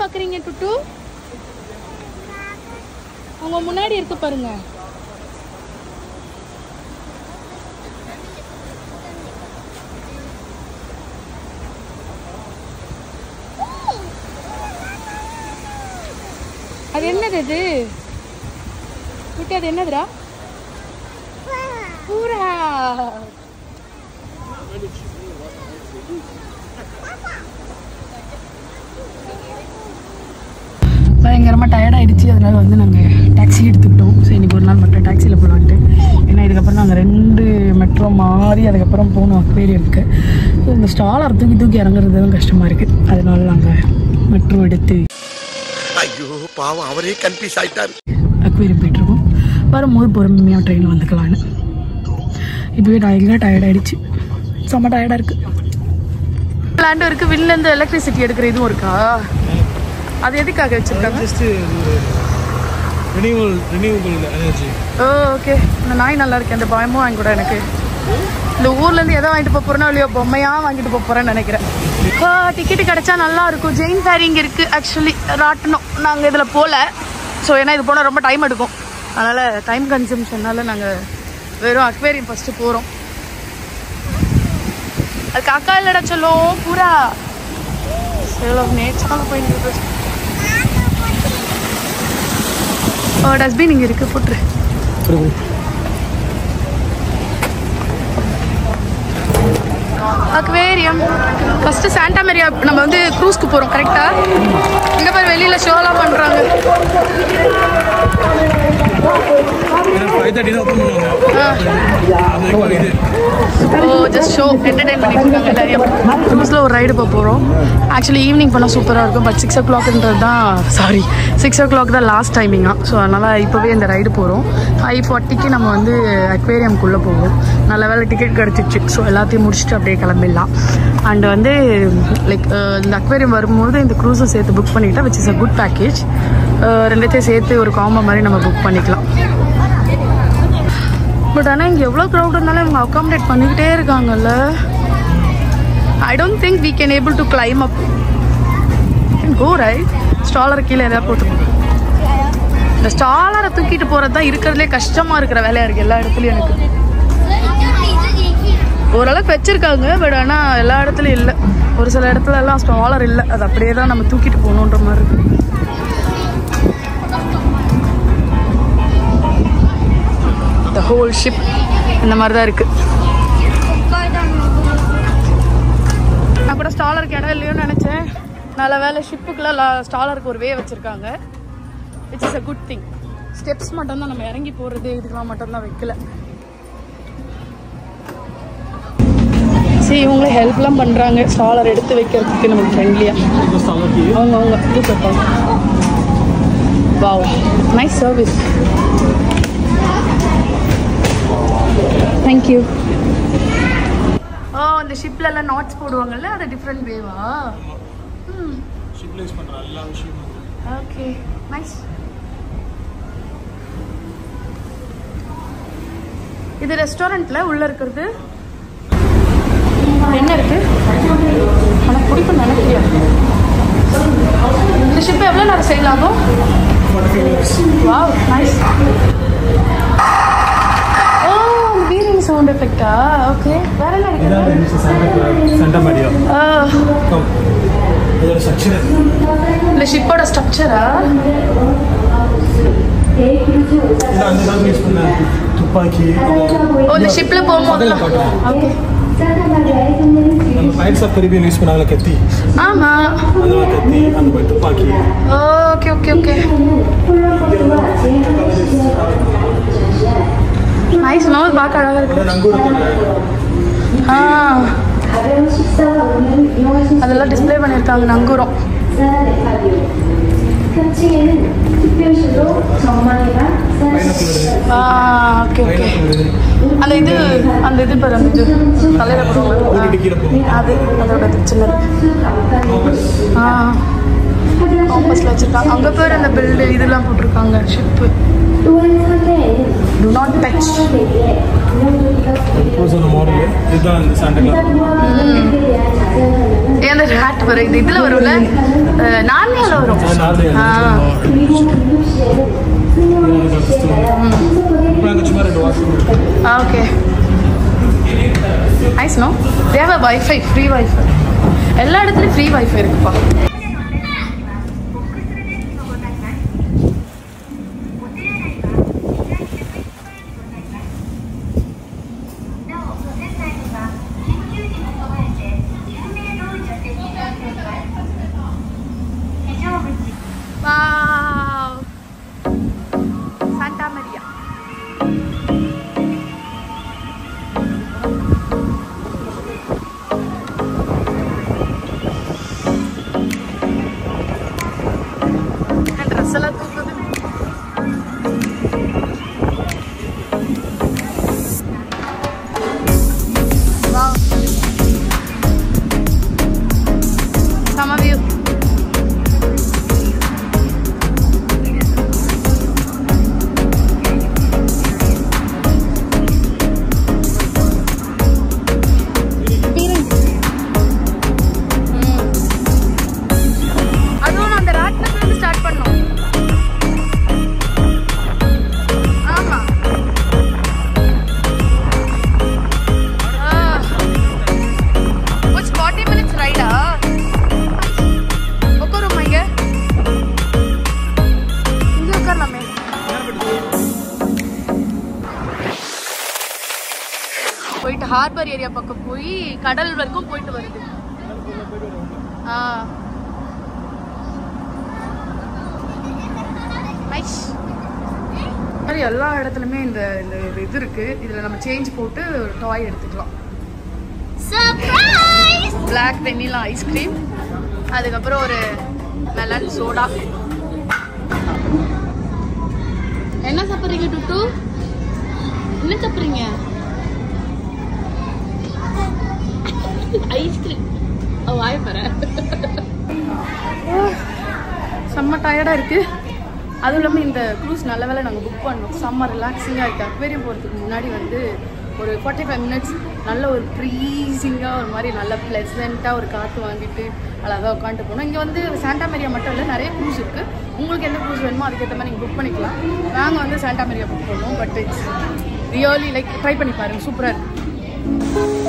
பாக்குறீங்க டுட்டு? உங்க முன்னாடி இருக்கு பாருங்க. அது என்னது இது? டுட்டு அது என்னதுடா? பூரா. பயங்கரமாக டயர்டாகிடுச்சு. அதனால் வந்து நாங்கள் டாக்ஸி எடுத்துக்கிட்டோம். ஸோ இன்றைக்கி ஒரு நாள் மட்டும் டாக்ஸியில் போகலான்ட்டு. ஏன்னா இதுக்கப்புறம் நாங்கள் 2 மெட்ரோ மாறி அதுக்கப்புறம் போகணும் அக்வேரியமுக்கு. ஸோ இந்த ஸ்டாலர் தூக்கி இறங்குறது தான் கஷ்டமாக இருக்குது. அதனால நாங்கள் மெட்ரோ எடுத்து பாவம் அவரே கன்ஃபியூஸ் ஆகிட்டார். அக்வேரியம் போயிட்டுருக்கோம். வரும்போது பொறுமையாக ட்ரெயினில் வந்துக்கலான்னு. இப்போவே பயங்கர டயர்டாகிடுச்சு. செம்ம டயர்டாக இருக்குது. பிளான்டும் இருக்குது. விண்லேருந்து எலக்ட்ரிசிட்டி எடுக்கிற இதுவும் இருக்கா? அது எதுக்காக வச்சிருக்காங்க? ஓகே. இந்த நாய் நல்லா இருக்கு. அந்த பயமும் வாங்கி கூட எனக்கு. இந்த ஊர்லேருந்து எதை வாங்கிட்டு போகிறேன்னா இல்லையோ பொம்மையாக வாங்கிட்டு போகிறேன்னு நினைக்கிறேன். டிக்கெட்டு கிடச்சா நல்லா இருக்கும். ஜெயின் ஃபேரிங் இருக்குது ஆக்சுவலி. ராட்டணும். நாங்கள் இதில் போகல. ஸோ ஏன்னா இது போனால் ரொம்ப டைம் எடுக்கும். அதனால் டைம் கன்சம்ஷன்னால நாங்கள் வெறும் அக்வேரியம் ஃபஸ்ட்டு போகிறோம். அது காக்கா இல்லைடா சொல்லும் பூரா. நேச்சராக போயிட்டு டஸ்ட்பின் இங்கே இருக்குது. போட்டுரு. Aquarium first Santa Maria. நம்ம வந்து க்ரூஸ்க்கு போகிறோம் கரெக்டாக. இங்கே பேர் வெளியில் ஷோலாம் பண்ணுறாங்க. ஜஸ்ட் ஷோ என்டர்டைன் பண்ணிட்டு இருக்காங்க எல்லாரையும். க்ரூஸில் ஒரு ரைடு போக போகிறோம். ஆக்சுவலி ஈவினிங் போனால் சூப்பராக இருக்கும். பட் 6 o'clockன்றது தான் 6 o'clock தான் லாஸ்ட் டைமிங்காக. ஸோ அதனால் இப்போவே இந்த ரைடு போகிறோம். 5:40க்கு நம்ம வந்து அக்வேரியம்குள்ளே போவோம். நல்ல வேலை டிக்கெட் கிடச்சிச்சு. ஸோ எல்லாத்தையும் முடிச்சுட்டு அப்படியே கிளம்பிடலாம். அண்ட் வந்து லைக் இந்த அக்வேரியம் வரும்போது இந்த க்ரூஸை சேர்த்து புக் பண்ணிக்கிட்டா which is a good package. ரெண்டுத்தையும் சேர்த்து ஒரு காம்போ மாதிரி நம்ம புக் பண்ணிக்கலாம். பட் ஆனால் இங்கே எவ்வளோ க்ரௌட் இருந்தாலும் இவங்க அக்காமடேட் பண்ணிக்கிட்டே இருக்காங்கல்ல. I don't think we can able to climb up. Go right. Stroller கீழே எதாவது போட்டுருக்கோம். இந்த ஸ்டாலரை தூக்கிட்டு போகிறது தான் இருக்கிறதுலே கஷ்டமாக இருக்கிற வேலையாக இருக்குது எல்லா இடத்துலையும். எனக்கு ஓரளவுக்கு வச்சுருக்காங்க. பட் ஆனால் எல்லா இடத்துலையும் இல்லை. ஒரு சில இடத்துல எல்லாம் ஸ்டாலர் இல்லை. அது அப்படியே தான் நம்ம தூக்கிட்டு போகணுன்ற மாதிரி இருக்குது. The whole ship இந்த மாதிரி தான் இருக்குது. நான் கூட ஸ்டாலருக்கு இடம் இல்லையோன்னு நினச்சேன். நல்ல வேலை ஷிப்புக்குலாம் ஸ்டாலருக்கு ஒரு வே வச்சுருக்காங்க. Which is a good thing. Steps மட்டும்தான் நம்ம இறங்கி போகிறது. இதுக்கெல்லாம் மட்டும்தான் வைக்கல. சரி இவங்களே ஹெல்ப்லாம் பண்ணுறாங்க ஸ்டாலர் எடுத்து வைக்கிறதுக்கு நமக்கு ஃப்ரெண்ட்லியாக. அவங்க தூக்கிப்பாங்க. Wow nice service. தேங்க்யூ. இந்த ஷிப்ல எல்லாம் நாட்ஸ் போடுவாங்கல்ல, அது டிஃப்ரெண்ட் வேவா? ஷிப்ல யூஸ் பண்ற எல்லா விஷயமும். Okay nice. இது ரெஸ்டாரண்ட்ல உள்ள இருக்கிறது என்ன இருக்கு? எனக்கு பிடிக்கும் நினைக்கிறியா? இந்த ஷிப் எவ்வளோ நேரம் சேல் ஆகும்? Wow nice. சவுண்ட் எஃபெக்ட்டா? ஓகே. வேற என்ன இருக்கு? Santa Maria. இதோட ஸ்ட்ரக்சர். இந்த ஷிப்போட ஸ்ட்ரக்சரா? இந்த அந்த யூஸ் பண்ண துப்பாக்கி. இந்த ஷிப்ல போகும்போது. ஓகே. நம்ம ஃபைட்ஸ் ஆஃப் கரீபியன் யூஸ் பண்ணாங்க கத்தி. ஆமா. அந்த கத்தி அந்த துப்பாக்கி. Okay okay okay. Nice. Nose பார்க்க அழகாக இருக்கு. அதெல்லாம் டிஸ்பிளே பண்ணியிருக்காங்க நங்கூரம். Okay okay. அந்த இது பாரு, அந்த இது தலையில் போடுவாங்க அது, அதோட சின்னது. காம்பஸில் வச்சுருக்காங்க. அங்கே பேர் அந்த பில்டு இதெல்லாம் போட்டிருக்காங்க. Ship do not touch. இது அந்த சாண்டா கிளாஸ். அந்த ஹேட் வரும் இது இதில் வரும்ல நார்னியாவில் வரும். ஓகே நைஸ் நோ தேவை வைஃபை ஃப்ரீ வைஃபை எல்லா இடத்துலையும் ஃப்ரீ வைஃபை இருக்குப்பா. Santa Maria. And Rasala tookudu. Wow. Some of you. போயிட்டு ஹார்பர் ஏரியா பக்கம் போய் கடல் வரைக்கும் போயிட்டு வருது. மாதிரி எல்லா இடத்துலையுமே இந்த இது இருக்கு. இதுல நம்ம சேஞ்ச் போட்டு டாய் எடுத்துக்கலாம். பிளாக் வெண்ணிலா ஐஸ்கிரீம், அதுக்கப்புறம் ஒரு மெலன் சோடா. என்ன சாப்பிட்றீங்க டுட்டு? என்ன சாப்பிட்றீங்க? ஐஸ்கிரீம். வாய் பாரு. செம்ம டயர்டா இருக்கு. அதுவும் இல்லாமல் இந்த க்ரூஸ் நல்ல வேலை நாங்கள் புக் பண்ணோம். செம்ம ரிலாக்ஸிங்காக இருக்குது. அக்வேரியம் போகிறதுக்கு முன்னாடி வந்து ஒரு 45 மினிட்ஸ் நல்ல ஒரு ப்ரீஸிங்காக ஒரு மாதிரி நல்ல ப்ளசண்ட்டாக ஒரு காற்று வாங்கிட்டு அழகாக உட்காந்துட்டு போனோம். இங்கே வந்து சாண்டா மேரியா மட்டும் இல்லை, நிறைய க்ரூஸ் இருக்குது. உங்களுக்கு எந்த க்ரூஸ் வேணுமோ அதுக்கேற்ற மாதிரி நீங்கள் புக் பண்ணிக்கலாம். நாங்கள் வந்து சாண்டா மேரியா புக் பண்ணோம். But it's really like try பண்ணி பாருங்கள், சூப்பராக இருக்குது.